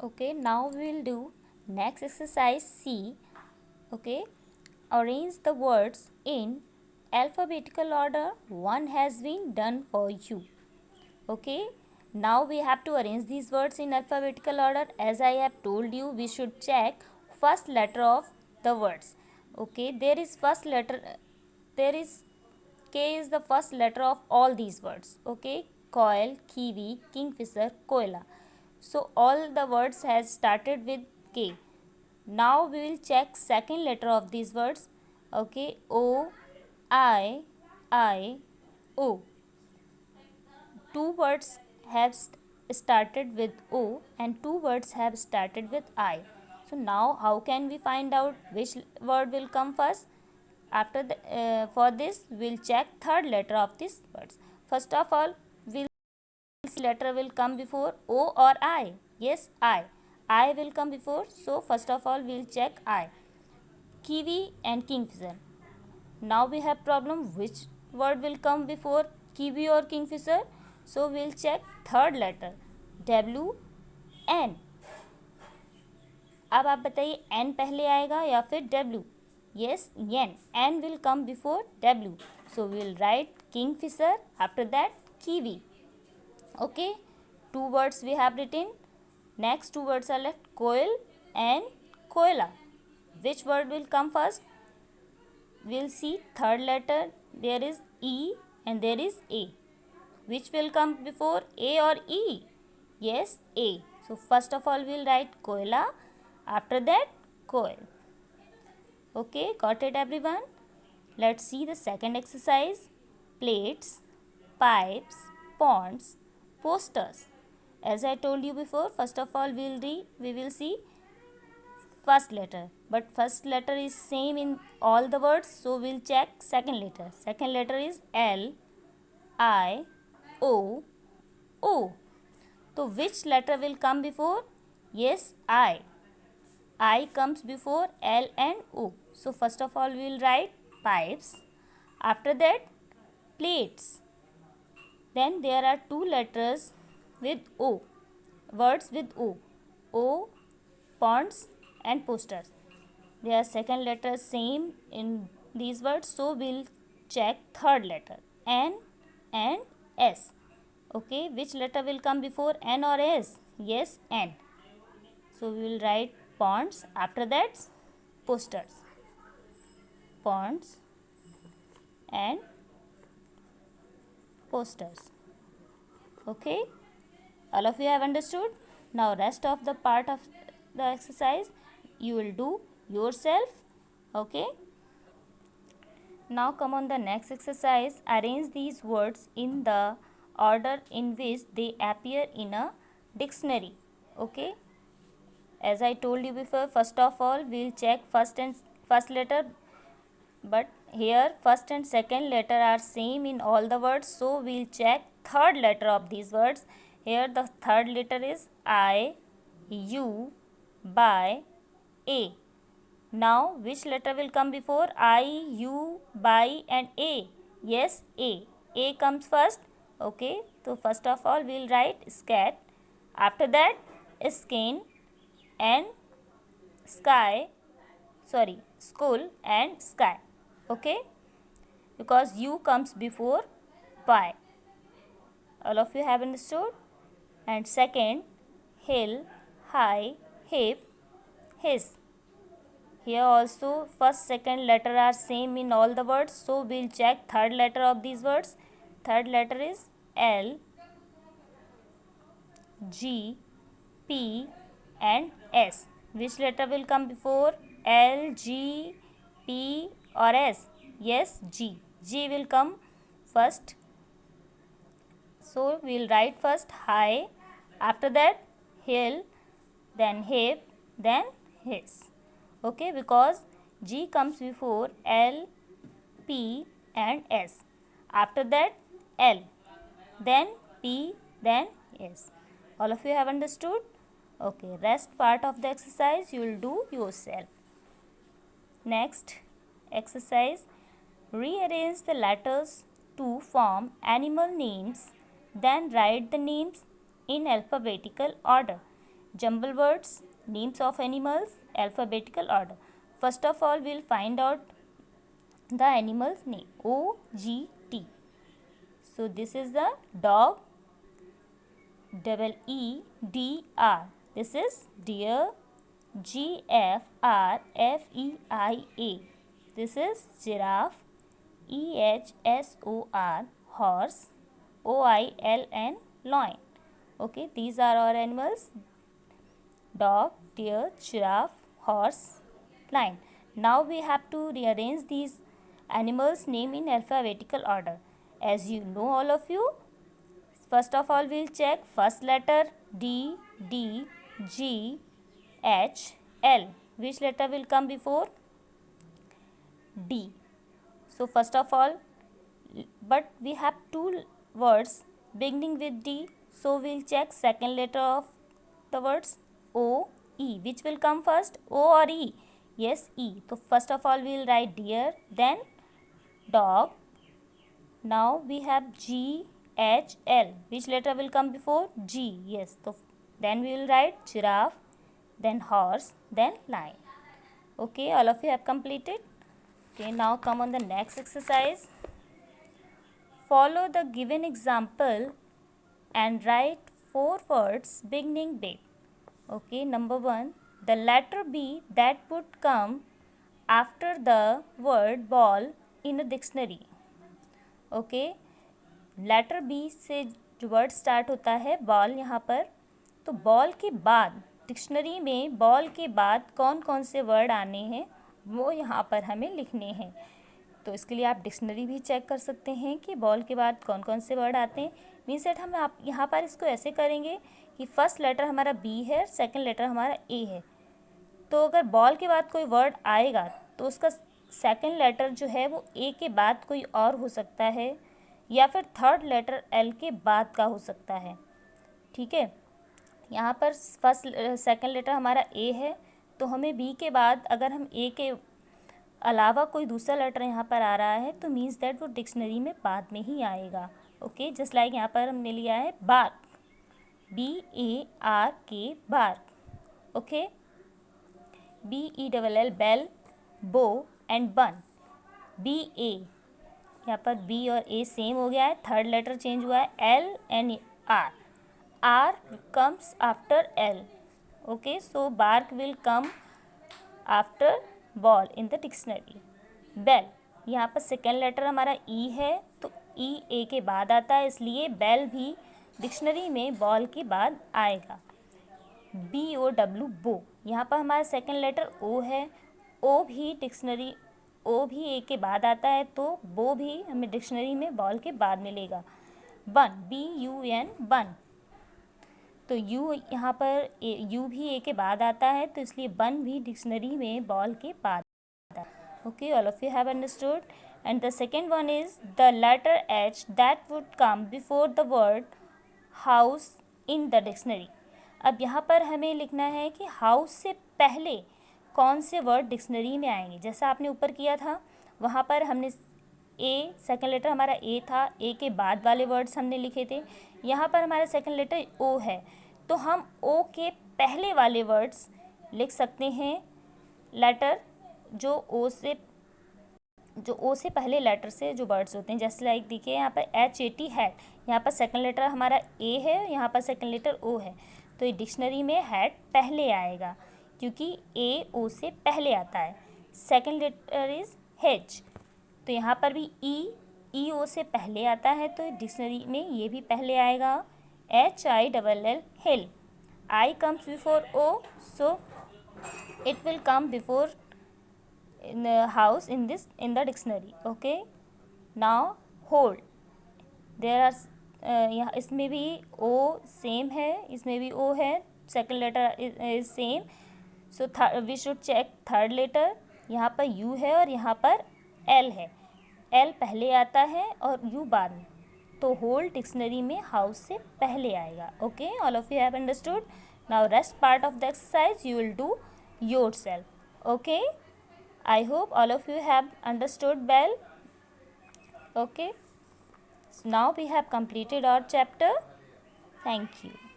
Okay, now we will do next exercise C. Okay, arrange the words in alphabetical order. One has been done for you. Okay, now we have to arrange these words in alphabetical order. As I have told you, we should check first letter of the words. Okay, there is first letter, there is K is the first letter of all these words. Okay, coil, kiwi, kingfisher, koala. So all the words has started with K. Now we will check second letter of these words. Okay, O, I, O. Two words have started with O and two words have started with I. So now how can we find out which word will come first? For this we'll check third letter of these words. First of all, which letter will come before O or I? Yes, I. I will come before. So first of all we'll check I. Kiwi and kingfisher. Now we have problem which word will come before kiwi or kingfisher. So we'll check third letter W N. अब आप बताइए N पहले आएगा या फिर W? Yes, N. N will come before W. So we'll write kingfisher, after that kiwi. Okay, two words we have written. Next two words are left, coil and koala. Which word will come first? We'll see third letter, there is E and there is A. Which will come before, A or E? Yes, A. So first of all we'll write koala, after that coil. Okay, got it everyone? Let's see the second exercise. Plates, pipes, ponds, posters. As I told you before, first of all we will see first letter, but first letter is same in all the words, so we'll check second letter. Second letter is L, I, O, O. So which letter will come before? Yes, I. I comes before L and O. So first of all we will write pipes, after that plates. Then there are two letters with O, words with O, ponds and posters. Their second letter same in these words, so we'll check third letter N and S. Okay, which letter will come before N or S? Yes, N. So we will write ponds, after that posters. Ponds and posters. Okay, all of you have understood? Now rest of the part of the exercise you will do yourself. Okay, now come on the next exercise. Arrange these words in the order in which they appear in a dictionary. Okay, as I told you before, first of all we'll check first letter, but here first and second letter are same in all the words, so we'll check third letter of these words. Here the third letter is I, U, by, A. Now which letter will come before I, U, by and A? Yes, A. A comes first. Okay, so first of all we'll write scat, after that skin and school and sky. Okay, because U comes before by. All of you have understood? And second, hill, high, hip, his. Here also first second letter are same in all the words, so we'll check third letter of these words. Third letter is L, G, P and S. Which letter will come before L, G, P or S? Yes, G. G will come first. So we'll write first high, after that hill, then hip, then his. Okay, because G comes before L, P and S. After that L, then P, then S. All of you have understood? Okay, rest part of the exercise you will do yourself. Next exercise, rearrange the letters to form animal names, then write the names in alphabetical order. jumble words, names of animals, alphabetical order. First of all, we'll find out the animal's name. O-G-T. So this is the dog. E-E-D-R. This is deer. G-F-R-F-E-I-A. This is giraffe. E-H-S-O-R. Horse. O-I-L-N. Loin. Okay, these are our animals: dog, deer, giraffe, horse, lion. Now we have to rearrange these animals' name in alphabetical order. As you know, all of you, first of all we'll check first letter D, D, G, H, L. Which letter will come before? D. So first of all, but we have two words beginning with D, so we'll check second letter of the words. O, E. Which will come first? O or E? Yes, E. So first of all we'll write deer, then dog. Now we have G, H, L. Which letter will come before? G. Yes. So then we will write giraffe, then horse, then lion. Okay, all of you have completed. Okay, now come on the next exercise. Follow the given example and write 4 words beginning with. Okay, number 1, the letter B that would come after the word ball in a dictionary. Okay, letter B से जो word start होता है ball यहाँ पर, तो ball के बाद dictionary में बॉल के बाद कौन कौन से वर्ड आने हैं वो यहाँ पर हमें लिखने हैं. तो इसके लिए आप डिक्शनरी भी चेक कर सकते हैं कि बॉल के बाद कौन कौन से वर्ड आते हैं. मीन्स सेट हम आप यहाँ पर इसको ऐसे करेंगे कि फर्स्ट लेटर हमारा बी है, सेकंड लेटर हमारा ए है. तो अगर बॉल के बाद कोई वर्ड आएगा तो उसका सेकंड लेटर जो है वो ए के बाद कोई और हो सकता है या फिर थर्ड लेटर एल के बाद का हो सकता है. ठीक है, यहाँ पर फर्स्ट सेकंड लेटर हमारा ए है, तो हमें बी के बाद अगर हम ए के अलावा कोई दूसरा लेटर यहाँ पर आ रहा है तो मीन्स दैट वो डिक्शनरी में बाद में ही आएगा. ओके, जस्ट लाइक यहाँ पर हमने लिया है bark, B-A-R-K, bark. Okay, B-E-L-L, bell, bow and bun. B-A, यहाँ पर बी और ए सेम हो गया है, थर्ड लेटर चेंज हुआ है, L and R. R comes after L. Okay, so bark will come after ball in the dictionary. Bell, यहाँ पर सेकेंड लेटर हमारा ई है तो ई ए के बाद आता है, इसलिए बेल भी डिक्शनरी में बॉल के बाद आएगा. B-O-W, बो, यहाँ पर हमारा सेकेंड लेटर ओ है, ओ भी डिक्शनरी ओ भी ए के बाद आता है तो बो भी हमें डिक्शनरी में बॉल के बाद मिलेगा. बन, B-U-N, बन, तो यू यहाँ पर यू भी ए के बाद आता है तो इसलिए बन भी डिक्शनरी में बॉल के बाद आता है. Okay, all of you have understood. And the second one is the letter H that would come before the word house in the dictionary. अब यहाँ पर हमें लिखना है कि हाउस से पहले कौन से वर्ड डिक्शनरी में आएंगे. जैसा आपने ऊपर किया था वहाँ पर हमने ए, सेकंड लेटर हमारा ए था, ए के बाद वाले वर्ड्स हमने लिखे थे. यहाँ पर हमारा सेकंड लेटर ओ है तो हम ओ के पहले वाले वर्ड्स लिख सकते हैं लेटर जो ओ से पहले लेटर से जो वर्ड्स होते हैं. जैसे लाइक देखिए यहाँ पर H-A-T, हैट. यहाँ पर सेकंड लेटर हमारा ए है, यहाँ पर सेकंड लेटर ओ है, तो ये डिक्शनरी में हैट पहले आएगा क्योंकि ए ओ से पहले आता है. सेकंड लेटर इज हेज, तो यहाँ पर भी ई ओ से पहले आता है तो डिक्शनरी में ये भी पहले आएगा. H-I-L-L, hill. I comes before O, so it will come before in the house in the dictionary. Okay, now hold. There are यहाँ इसमें भी O सेम है, इसमें भी O है, second letter is same. So we should check third letter. यहाँ पर U है और यहाँ पर L है. L पहले आता है और U बाद में, तो होल डिक्शनरी में हाउस से पहले आएगा. Okay, all of you have understood. Now rest part of the exercise you will do yourself. Okay, I hope all of you have understood well. Okay, now we have completed our chapter. Thank you.